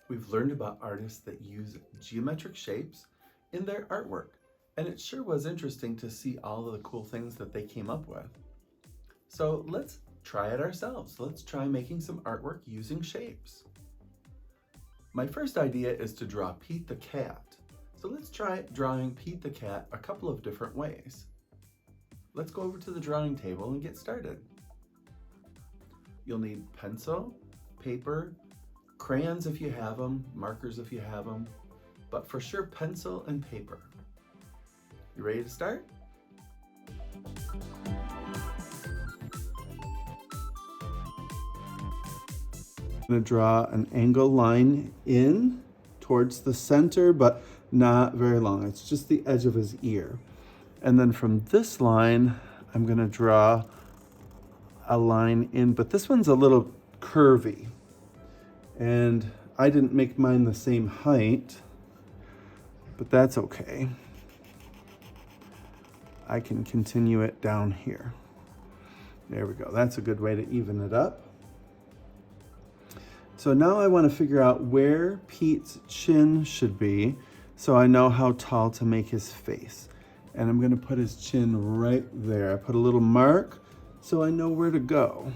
We've learned about artists that use geometric shapes in their artwork, and it sure was interesting to see all of the cool things that they came up with. So let's try it ourselves. Let's try making some artwork using shapes. My first idea is to draw Pete the cat. So let's try drawing Pete the cat a couple of different ways. Let's go over to the drawing table and get started. You'll need pencil, paper, crayons if you have them, markers if you have them, but for sure pencil and paper. You ready to start? I'm going to draw an angle line in towards the center, but not very long. It's just the edge of his ear. And then from this line, I'm going to draw a line in, but this one's a little curvy. And I didn't make mine the same height, but that's okay. I can continue it down here. There we go. That's a good way to even it up. So now I want to figure out where Pete's chin should be so I know how tall to make his face. And I'm going to put his chin right there. I put a little mark so I know where to go.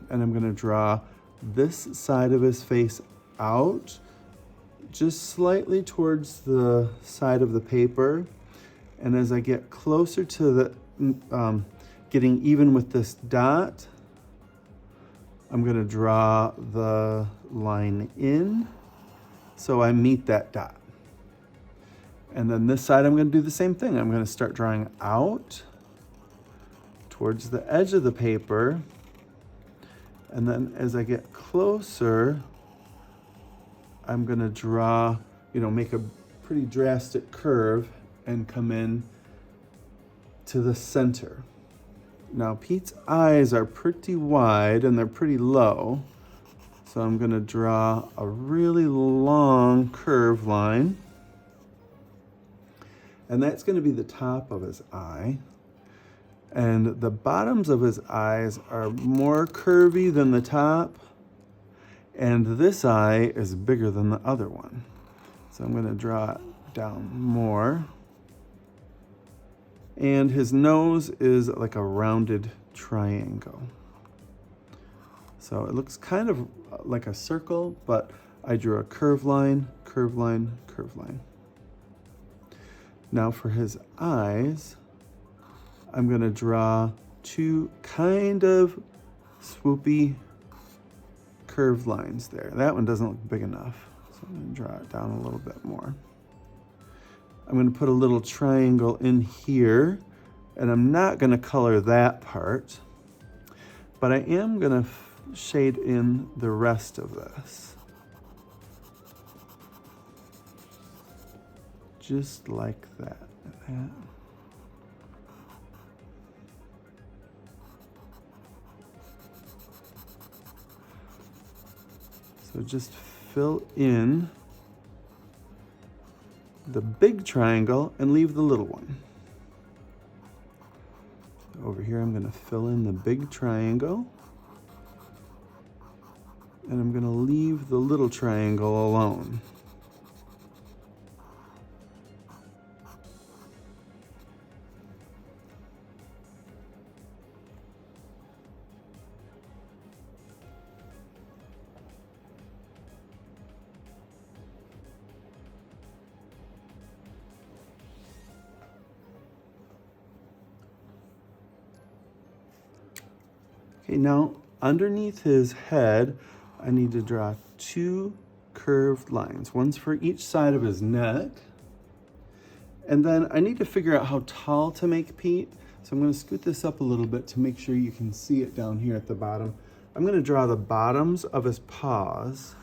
And I'm going to draw this side of his face out just slightly towards the side of the paper. And as I get closer to the getting even with this dot, I'm going to draw the line in so I meet that dot. And then this side, I'm going to do the same thing. I'm going to start drawing out towards the edge of the paper. And then as I get closer, I'm going to draw, make a pretty drastic curve and come in to the center. Now Pete's eyes are pretty wide and they're pretty low. So I'm going to draw a really long curve line. And that's going to be the top of his eye. And the bottoms of his eyes are more curvy than the top. And this eye is bigger than the other one. So I'm going to draw it down more. And his nose is like a rounded triangle. So it looks kind of like a circle, but I drew a curved line, curved line, curved line. Now for his eyes, I'm going to draw two kind of swoopy curved lines there. That one doesn't look big enough, so I'm going to draw it down a little bit more. I'm going to put a little triangle in here, and I'm not going to color that part, but I am going to shade in the rest of this. Just like that. So just fill in the big triangle and leave the little one. Over here, I'm going to fill in the big triangle. And I'm going to leave the little triangle alone. Okay, now underneath his head, I need to draw two curved lines. One's for each side of his neck. And then I need to figure out how tall to make Pete. So I'm going to scoot this up a little bit to make sure you can see it down here at the bottom. I'm going to draw the bottoms of his paws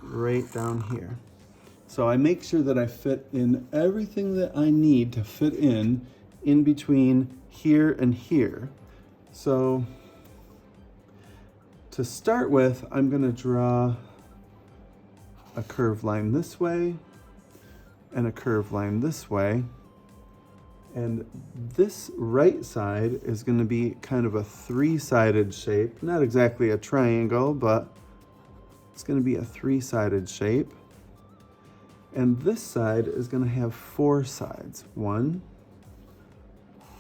right down here. So I make sure that I fit in everything that I need to fit in between here and here. So to start with, I'm going to draw a curved line this way and a curved line this way. And this right side is going to be kind of a three-sided shape. Not exactly a triangle, but It's going to be a three-sided shape. And this side is going to have four sides. 1,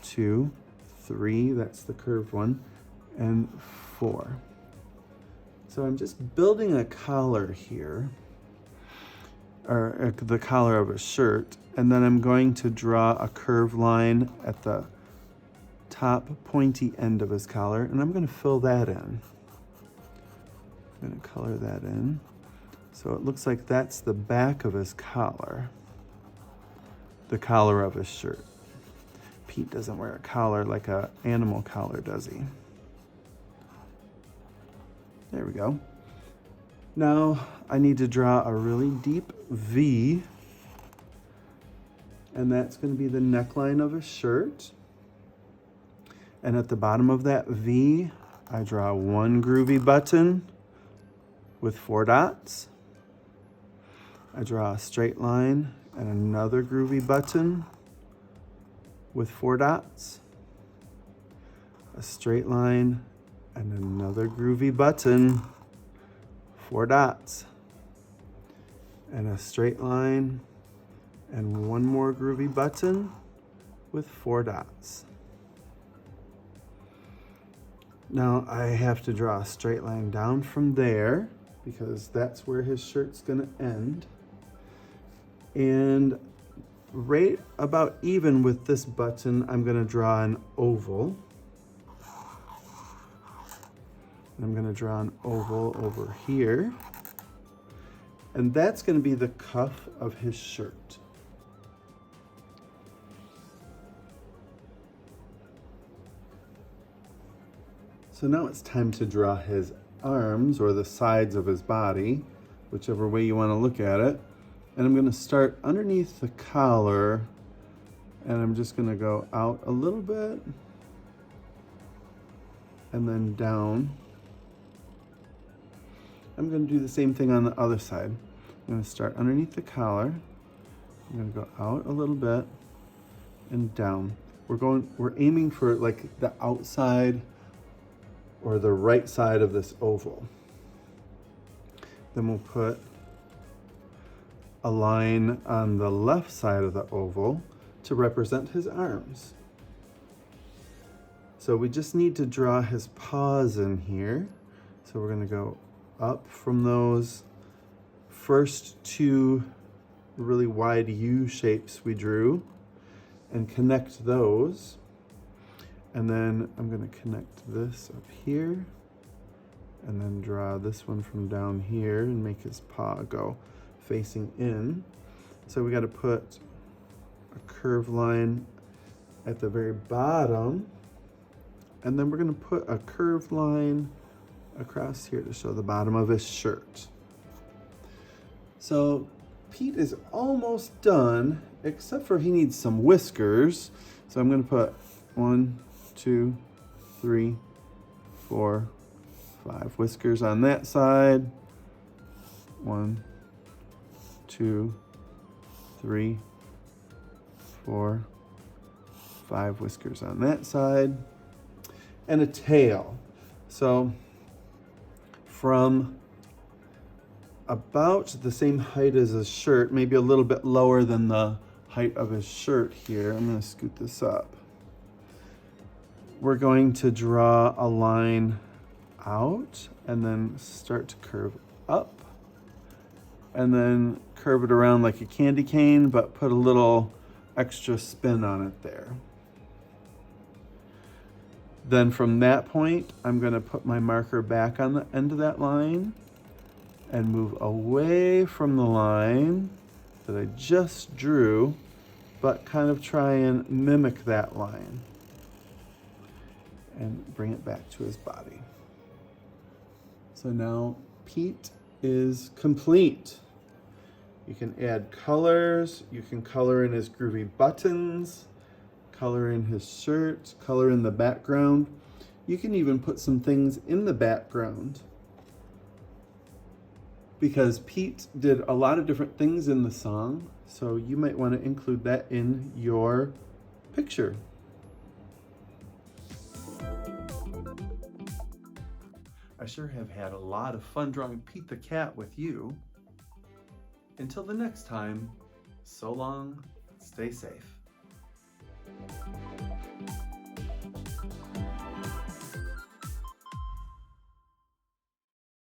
2, 3, that's the curved one, and 4. So I'm just building a collar here, or the collar of a shirt, and then I'm going to draw a curved line at the top pointy end of his collar, and I'm going to fill that in. I'm going to color that in. So it looks like that's the back of his collar, the collar of his shirt. Pete doesn't wear a collar like an animal collar, does he? There we go. Now I need to draw a really deep V, and that's going to be the neckline of his shirt. And at the bottom of that V, I draw one groovy button with 4 dots. I draw a straight line and another groovy button with 4 dots. A straight line and another groovy button, 4 dots. And a straight line and one more groovy button with 4 dots. Now I have to draw a straight line down from there because that's where his shirt's gonna end. And right about even with this button, I'm gonna draw an oval. I'm gonna draw an oval over here. And that's gonna be the cuff of his shirt. So now it's time to draw his arms or the sides of his body, whichever way you wanna look at it. And I'm gonna start underneath the collar, and I'm just gonna go out a little bit and then down. I'm gonna do the same thing on the other side. I'm gonna start underneath the collar. I'm gonna go out a little bit and down. We're aiming for like the outside or the right side of this oval. Then we'll put a line on the left side of the oval to represent his arms. So we just need to draw his paws in here. So we're gonna go up from those first 2 really wide U shapes we drew and connect those. And then I'm gonna connect this up here and then draw this one from down here and make his paw go facing in. So we got to put a curved line at the very bottom, and then we're going to put a curved line across here to show the bottom of his shirt. So Pete is almost done, except for he needs some whiskers. So I'm going to put 1, 2, 3, 4, 5 whiskers on that side. 1, 2, 3, 4, 5 whiskers on that side, and a tail. So from about the same height as his shirt, maybe a little bit lower than the height of his shirt here, I'm going to scoot this up. We're going to draw a line out and then start to curve up, and then curve it around like a candy cane, but put a little extra spin on it there. Then from that point, I'm going to put my marker back on the end of that line and move away from the line that I just drew, but kind of try and mimic that line and bring it back to his body. So now Pete is complete. You can add colors, you can color in his groovy buttons, color in his shirt, color in the background. You can even put some things in the background, because Pete did a lot of different things in the song, so you might want to include that in your picture. I sure have had a lot of fun drawing Pete the cat with you. Until the next time, so long, stay safe.